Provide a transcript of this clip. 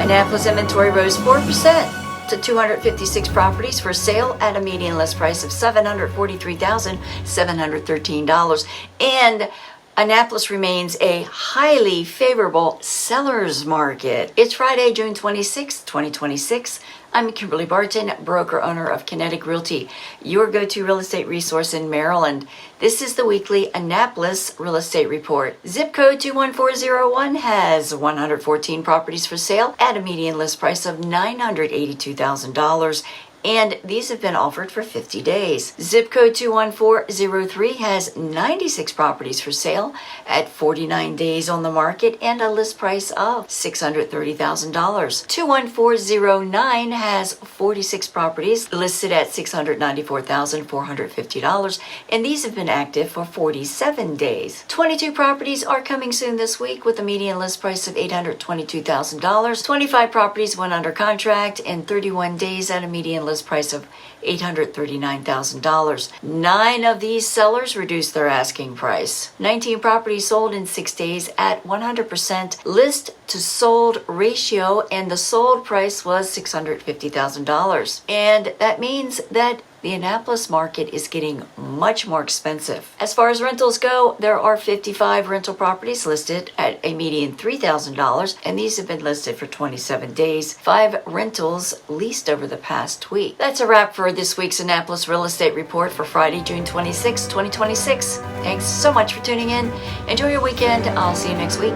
Annapolis inventory rose 4% to 256 properties for sale at a median list price of $743,713. And Annapolis remains a highly favorable seller's market. It's Friday, June 26, 2026. I'm Kimberly Barton, broker owner of Kinetic Realty, your go-to real estate resource in Maryland. This is the weekly Annapolis Real Estate Report. Zip code 21401 has 114 properties for sale at a median list price of $982,000. And these have been offered for 50 days. Zip code 21403 has 96 properties for sale at 49 days on the market and a list price of $630,000. 21409 has 46 properties listed at $694,450, and these have been active for 47 days. 22 properties are coming soon this week with a median list price of $822,000. 25 properties went under contract in 31 days at a median list price of $839,000. 9 of these sellers reduced their asking price. 19 properties sold in 6 days at 100% list to sold ratio, and the sold price was $650,000. And that means that the Annapolis market is getting much more expensive. As far as rentals go, there are 55 rental properties listed at a median $3,000, and these have been listed for 27 days. 5 rentals leased over the past week. That's a wrap for this week's Annapolis Real Estate Report for Friday, June 26, 2026. Thanks so much for tuning in. Enjoy your weekend. I'll see you next week.